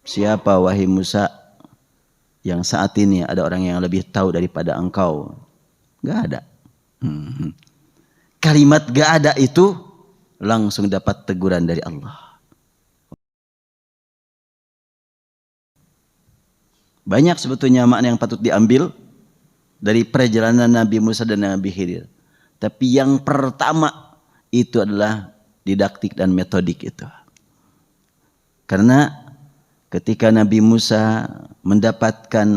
Siapa wahai Musa yang saat ini ada orang yang lebih tahu daripada engkau? Gak ada. Kalimat gak ada itu langsung dapat teguran dari Allah. Banyak sebetulnya makna yang patut diambil dari perjalanan Nabi Musa dan Nabi Khidir. Tapi yang pertama itu adalah didaktik dan metodik itu. Karena ketika Nabi Musa mendapatkan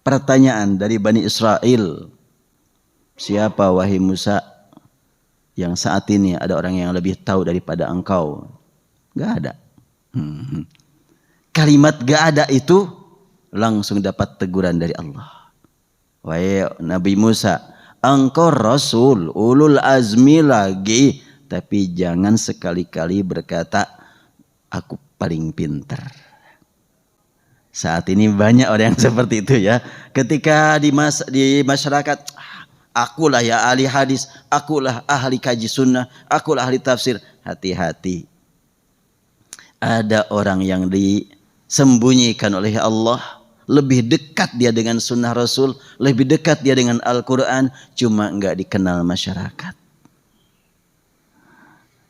pertanyaan dari Bani Israel, siapa wahai Musa yang saat ini ada orang yang lebih tahu daripada engkau? Gak ada. Kalimat gak ada itu langsung dapat teguran dari Allah. Wahai Nabi Musa, engkau Rasul ulul azmi lagi, tapi jangan sekali-kali berkata aku paling pintar. Saat ini banyak orang yang seperti itu ya. Ketika di masyarakat, akulah ya ahli hadis, akulah ahli kaji sunnah, akulah ahli tafsir. Hati-hati. Ada orang yang disembunyikan oleh Allah. Lebih dekat dia dengan sunnah Rasul, lebih dekat dia dengan Al-Quran, cuma enggak dikenal masyarakat.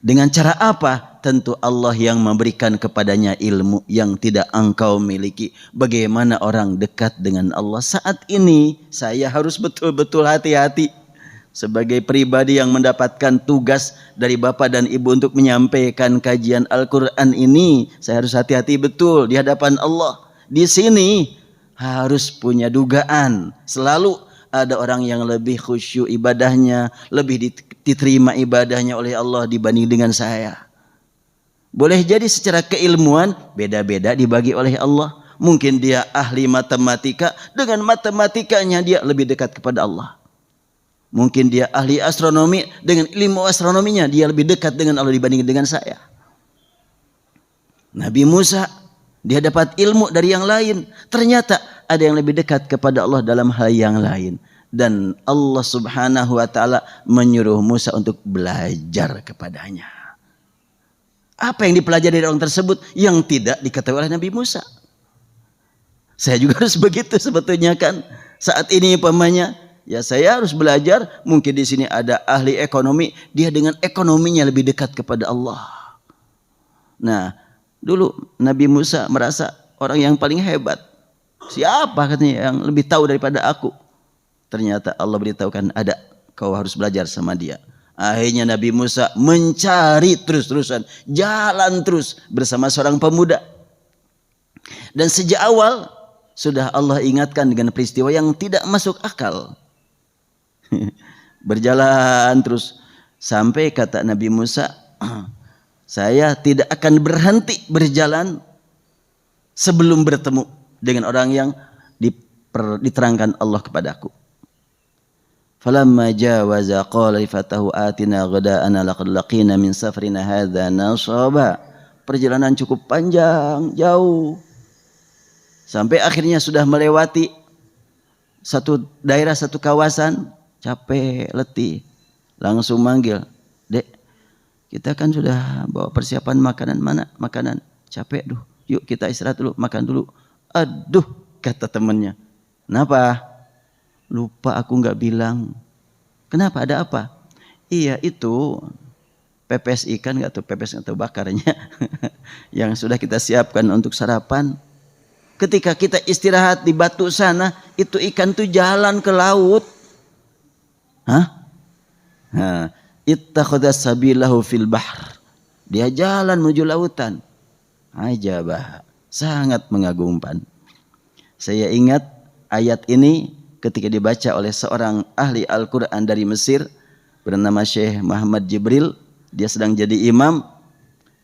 Dengan cara apa? Tentu Allah yang memberikan kepadanya ilmu yang tidak engkau miliki. Bagaimana orang dekat dengan Allah? Saat ini saya harus betul-betul hati-hati. Sebagai pribadi yang mendapatkan tugas dari Bapak dan Ibu untuk menyampaikan kajian Al-Quran ini, saya harus hati-hati betul di hadapan Allah. Di sini harus punya dugaan. Selalu ada orang yang lebih khusyuk ibadahnya, lebih diterima ibadahnya oleh Allah dibanding dengan saya. Boleh jadi secara keilmuan beda-beda dibagi oleh Allah. Mungkin dia ahli matematika, dengan matematikanya dia lebih dekat kepada Allah. Mungkin dia ahli astronomi, dengan ilmu astronominya dia lebih dekat dengan Allah dibanding dengan saya. Nabi Musa dia dapat ilmu dari yang lain. Ternyata ada yang lebih dekat kepada Allah dalam hal yang lain. Dan Allah subhanahu wa ta'ala menyuruh Musa untuk belajar kepadanya. Apa yang dipelajari dari orang tersebut yang tidak diketahui oleh Nabi Musa? Saya juga harus begitu sebetulnya kan. Saat ini umpamanya, ya saya harus belajar. Mungkin di sini ada ahli ekonomi, dia dengan ekonominya lebih dekat kepada Allah. Nah, dulu Nabi Musa merasa orang yang paling hebat. Siapa katanya yang lebih tahu daripada aku? Ternyata Allah beritahukan ada, kau harus belajar sama dia. Akhirnya Nabi Musa mencari terus-terusan, jalan terus bersama seorang pemuda. Dan sejak awal sudah Allah ingatkan dengan peristiwa yang tidak masuk akal. Berjalan terus sampai kata Nabi Musa, saya tidak akan berhenti berjalan sebelum bertemu dengan orang yang diterangkan Allah kepadaku. Falamma jawaza qala li fatahu atina ghada'ana laqad laqina min safrina hadza nasaba. Perjalanan cukup panjang, jauh. Sampai akhirnya sudah melewati satu daerah, satu kawasan, capek, letih. Langsung manggil, "Dek, kita kan sudah bawa persiapan makanan, mana makanan? Capek, duh. Yuk kita istirahat dulu, makan dulu." Aduh, kata temannya. Kenapa? Lupa aku nggak bilang. Kenapa? Ada apa? Iya itu pepes ikan nggak tuh, pepes atau bakarnya yang sudah kita siapkan untuk sarapan. Ketika kita istirahat di batu sana, itu ikan tuh jalan ke laut. Hah? Ittakhadha sabilahu fil bahr. Dia jalan menuju lautan. Ajabah, sangat mengagumkan. Saya ingat ayat ini ketika dibaca oleh seorang ahli Al-Quran dari Mesir bernama Syekh Muhammad Jibril. Dia sedang jadi imam.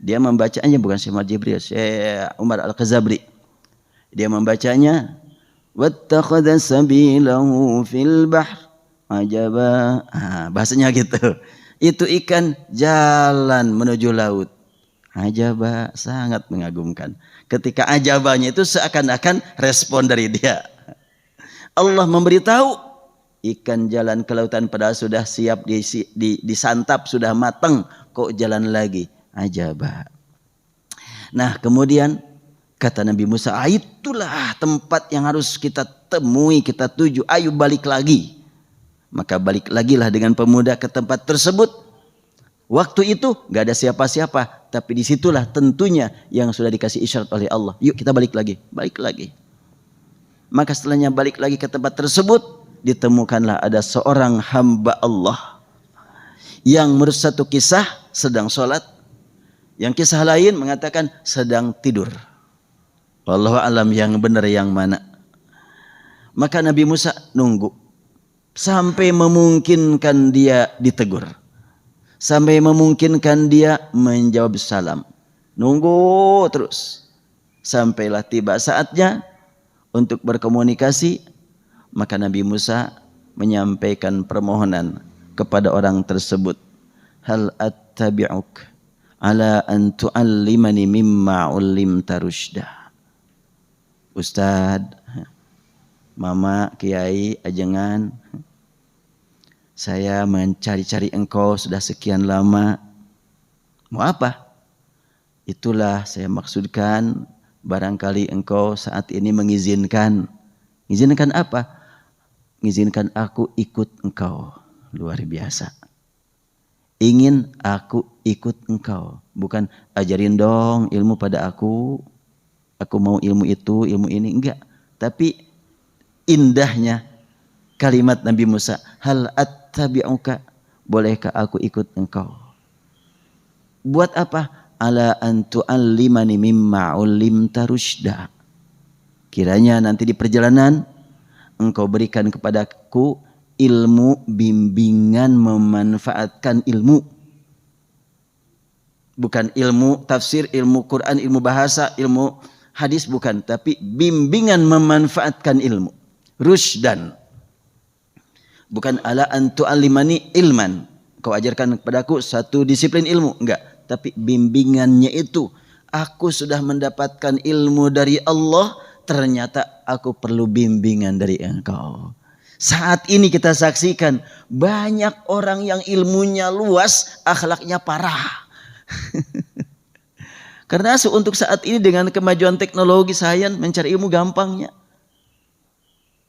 Dia membacanya, bukan Syekh Muhammad Jibril, Syekh Umar Al-Khazabri. Dia membacanya, wattakhadha sabilahu fil bahr ajaba. Bahasanya gitu. Itu ikan jalan menuju laut. Ajaba, sangat mengagumkan. Ketika ajabanya itu seakan-akan respon dari dia. Allah memberitahu ikan jalan ke lautan padahal sudah siap disantap, sudah matang, kok jalan lagi. Ajabah. Nah kemudian Kata Nabi Musa, itulah tempat yang harus kita temui, kita tuju. Ayo balik lagi. Maka balik lagi lah dengan pemuda ke tempat tersebut. Waktu itu gak ada siapa-siapa. Tapi disitulah tentunya yang sudah dikasih isyarat oleh Allah. Yuk kita balik lagi. Balik lagi. Maka setelahnya balik lagi ke tempat tersebut. Ditemukanlah ada seorang hamba Allah. Yang menurut satu kisah sedang sholat. Yang kisah lain mengatakan sedang tidur. Wallahu alam yang benar yang mana. Maka Nabi Musa nunggu. Sampai memungkinkan dia ditegur. Sampai memungkinkan dia menjawab salam. Nunggu terus. Sampailah tiba saatnya untuk berkomunikasi. Maka Nabi Musa menyampaikan permohonan kepada orang tersebut. Hal attabi'uk ala an tu'allimani mimma 'ullimta rusyda. Ustad, mama, kiai, ajengan, saya mencari-cari engkau sudah sekian lama. Mau apa? Itulah saya maksudkan, barangkali engkau saat ini mengizinkan. Mengizinkan apa? Mengizinkan aku ikut engkau. Luar biasa. Ingin aku ikut engkau. Bukan ajarin dong ilmu pada aku. Aku mau ilmu itu, ilmu ini. Enggak. Tapi indahnya kalimat Nabi Musa. Hal attabi'uka. Bolehkah aku ikut engkau? Buat apa? Ala an tu'allimani mimma 'ullimta rusyda. Kiranya nanti di perjalanan engkau berikan kepadaku ilmu bimbingan memanfaatkan ilmu. Bukan ilmu tafsir, ilmu Quran, ilmu bahasa, ilmu hadis bukan, tapi bimbingan memanfaatkan ilmu. Rusydan. Bukan ala an tu'allimani ilman. Kau ajarkan kepadaku satu disiplin ilmu, enggak, tapi bimbingannya itu aku sudah mendapatkan ilmu dari Allah, ternyata aku perlu bimbingan dari engkau. Saat ini kita saksikan banyak orang yang ilmunya luas, akhlaknya parah. Karena untuk saat ini dengan kemajuan teknologi sains mencari ilmu gampangnya.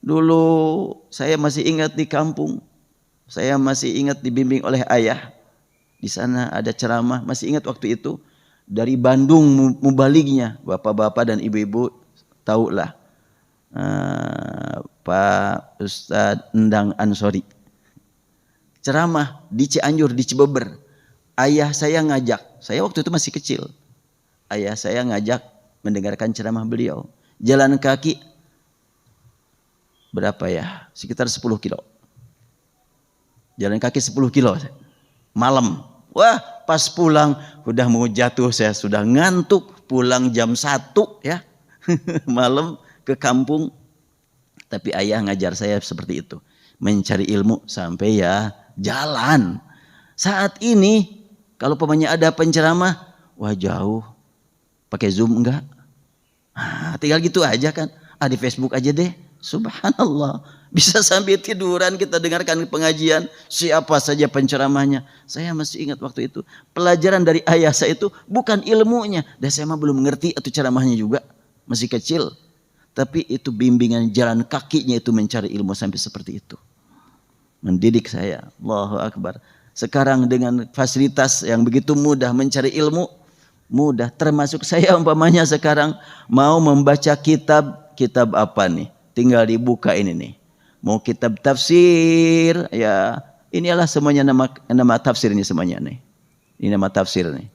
Dulu saya masih ingat di kampung, saya masih ingat dibimbing oleh ayah. Di sana ada ceramah, masih ingat waktu itu dari Bandung mubalignya, bapak-bapak dan ibu-ibu tahulah. Pak Ustadz Endang Ansori ceramah di Cianjur, di Cibeber. Ayah saya ngajak, saya waktu itu masih kecil. Ayah saya ngajak mendengarkan ceramah beliau. Jalan kaki berapa ya? Sekitar 10 kilo. Jalan kaki 10 kilo. Malam. Wah, pas pulang udah mau jatuh, saya sudah ngantuk. Pulang jam 1 ya. Malam ke kampung. Tapi ayah ngajar saya seperti itu. Mencari ilmu sampai ya jalan. Saat ini kalau pemanya ada penceramah, wah jauh. Pakai Zoom enggak? Tinggal gitu aja kan. Di Facebook aja deh. Subhanallah. Bisa sambil tiduran kita dengarkan pengajian. Siapa saja penceramahnya. Saya masih ingat waktu itu. Pelajaran dari ayah saya itu bukan ilmunya. Dan saya mah belum ngerti itu ceramahnya juga. Masih kecil. Tapi itu bimbingan jalan kakinya itu mencari ilmu sampai seperti itu. Mendidik saya. Allahu Akbar. Sekarang dengan fasilitas yang begitu mudah mencari ilmu. Mudah. Termasuk saya umpamanya sekarang mau membaca kitab. Kitab apa nih? Tinggal dibuka ini nih. Mau kitab tafsir. Ya inilah semuanya nama tafsir ini semuanya nih. Ini nama tafsir nih.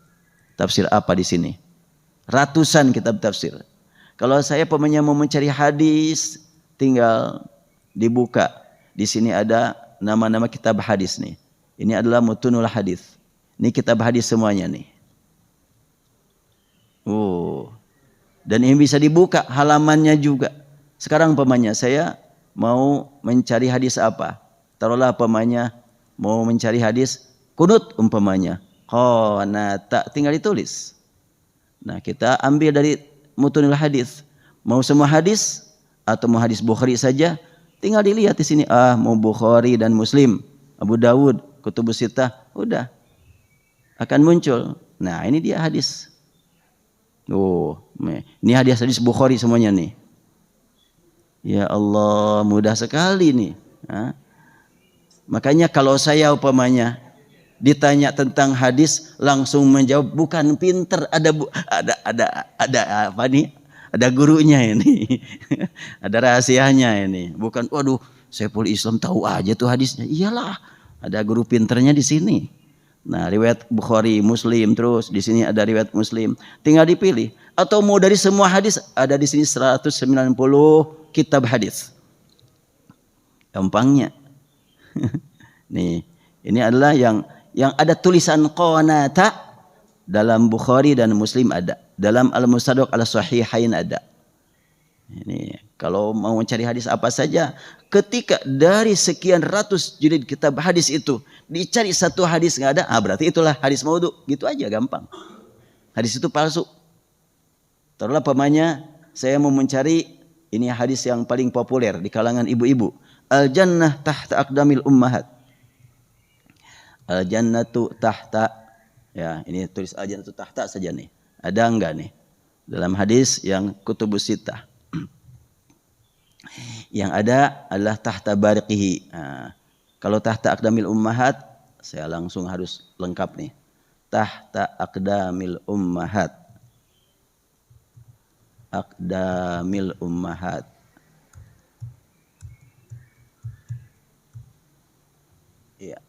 Tafsir apa di sini? Ratusan kitab tafsir. Kalau saya pemanya mau mencari hadis. Tinggal dibuka. Di sini ada nama-nama kitab hadis nih. Ini adalah mutunul hadis. Ini kitab hadis semuanya nih. Dan ini bisa dibuka halamannya juga. Sekarang umpamanya saya mau mencari hadis apa? Taruhlah umpamanya mau mencari hadis kunut umpamanya. Qanata, tinggal ditulis. Nah, kita ambil dari mutunul hadis. Mau semua hadis atau mau hadis Bukhari saja, tinggal dilihat di sini. Mau Bukhari dan Muslim, Abu Dawud, Kutubus Sittah, udah akan muncul. Nah, ini dia hadis. Oh, ini hadis-hadis Bukhari semuanya nih. Ya Allah, mudah sekali nih. Makanya kalau saya umpamanya ditanya tentang hadis langsung menjawab, bukan pinter, ada apa nih? Ada gurunya ini. Ada rahasianya ini. Bukan waduh, Saiful Islam tahu aja tuh hadisnya. Iyalah, ada guru pinternya di sini. Nah, riwayat Bukhari, Muslim, terus di sini ada riwayat Muslim. Tinggal dipilih. Atau mau dari semua hadis, ada di sini 190 kitab hadis. Gampangnya. Nih, ini adalah yang ada tulisan qanata dalam Bukhari dan Muslim ada. Dalam Al-Mustadrak Al-Sahihain ada. Ini kalau mau mencari hadis apa saja, ketika dari sekian ratus jilid kitab hadis itu dicari satu hadis nggak ada, berarti itulah hadis maudhu. Gitu aja, gampang. Hadis itu palsu. Taruhlah pemanya saya mau mencari ini hadis yang paling populer di kalangan ibu-ibu. Al-jannah tahta aqdamil ummahat. Al-jannatu tahta, ya ini tulis al-jannatu tahta saja nih. Ada enggak nih dalam hadis yang kutubus sittah? Yang ada adalah tahta bariqihi. Kalau tahta aqdamil ummahat, saya langsung harus lengkap nih. Tahta aqdamil ummahat. Aqdamil ummahat. Iya.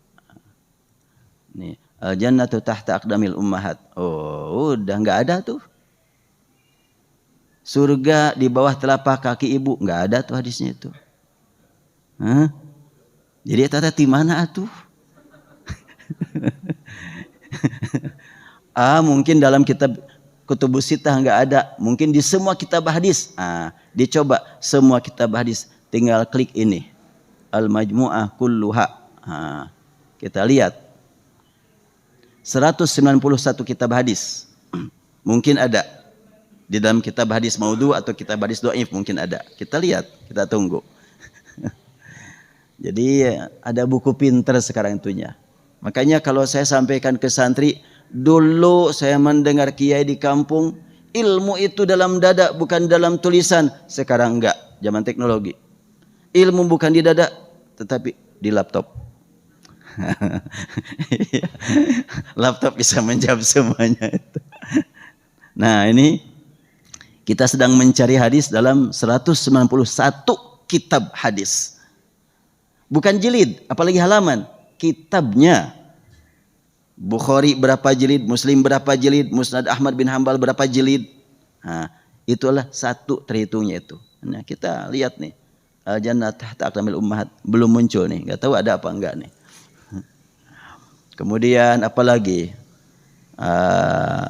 Nih, al-jannatu tahta aqdamil ummahat. Oh, udah enggak ada tuh. Surga di bawah telapak kaki ibu, nggak ada tuh hadisnya itu. Jadi tata di mana tuh? Mungkin dalam kitab kutubus sittah nggak ada, mungkin di semua kitab hadis. Dicoba semua kitab hadis, tinggal klik ini Al-Majmu'ah Kulluha. Kita lihat 191 kitab hadis. Mungkin ada di dalam kitab hadis maudhu atau kitab hadis dhaif, mungkin ada. Kita lihat, kita tunggu. Jadi ada buku pinter sekarang itunya. Makanya kalau saya sampaikan ke santri, dulu saya mendengar kiai di kampung, ilmu itu dalam dada bukan dalam tulisan. Sekarang enggak, zaman teknologi. Ilmu bukan di dada tetapi di laptop. Laptop bisa menjawab semuanya itu. Nah, ini kita sedang mencari hadis dalam 191 kitab hadis. Bukan jilid, apalagi halaman. Kitabnya. Bukhari berapa jilid, Muslim berapa jilid, Musnad Ahmad bin Hanbal berapa jilid. Itulah satu terhitungnya itu. Nah, kita lihat nih. Al-jannah tahta aqdamil ummahat. Belum muncul nih, enggak tahu ada apa enggak nih. Kemudian apalagi?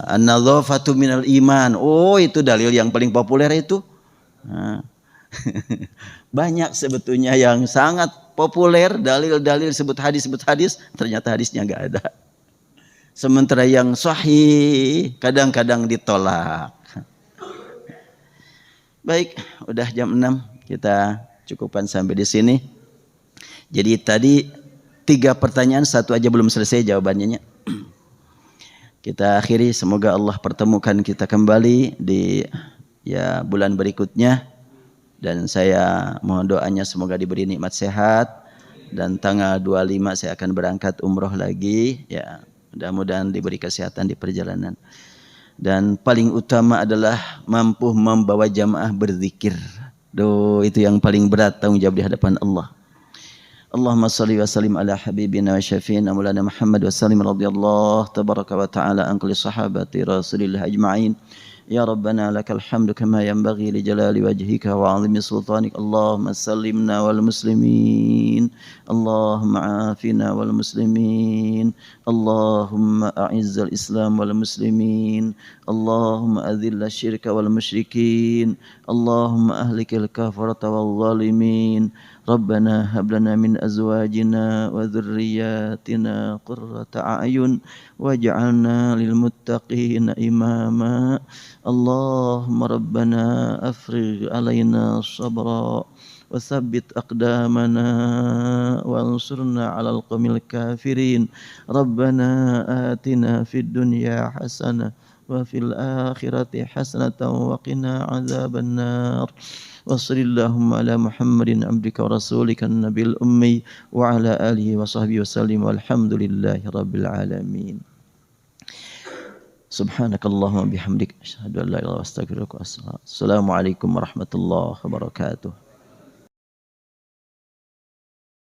An-nadhafatu minal iman. Oh, itu dalil yang paling populer itu. Banyak sebetulnya yang sangat populer dalil-dalil sebut hadis, ternyata hadisnya enggak ada. Sementara yang sahih kadang-kadang ditolak. Baik, udah jam 6, kita cukupkan sampai di sini. Jadi tadi 3 pertanyaan, 1 aja belum selesai jawabannya. Kita akhiri, semoga Allah pertemukan kita kembali di bulan berikutnya, dan saya mohon doanya semoga diberi nikmat sehat, dan tanggal 25 saya akan berangkat umroh lagi, ya mudah-mudahan diberi kesehatan di perjalanan, dan paling utama adalah mampu membawa jamaah berzikir. Itu yang paling berat tanggung jawab di hadapan Allah. Allahumma salli wa sallim ala habibina wa syafiina maulana Muhammad wa sallim radhiyallahu tabaraka wa ta'ala an kulli sahabati rasulillah ajma'in. Ya Rabbana lakal hamdu kama yanbaghi li jalali wajhika wa 'azimi sultanik. Allahumma sallimna wal muslimin. Allahumma afina wal muslimin. Allahumma a'izzal islam wal muslimin. Allahumma adhilla syirka wal musyrikin. Allahumma ahlikil kafarata wal zalimin. Rabbana hab lana min azwajina wa dhurriyyatina qurrata a'yun waj'alna lil muttaqina imama. Allahumma rabbana afrigh alaina sabra wa thabbit aqdamana wa ansurna 'alal qawmil kafirin. Rabbana atina fid dunya hasanah وفي الآخرة حسنة وقنا عذاب النار وصل اللهم على محمد عبدك ورسولك النبي الأمي وعلى آله وصحبه وسلم والحمد لله رب العالمين سبحانك اللهم وبحمدك أشهد أن لا إله إلا أنت أستغفرك وأتوب إليك السلام عليكم ورحمة الله وبركاته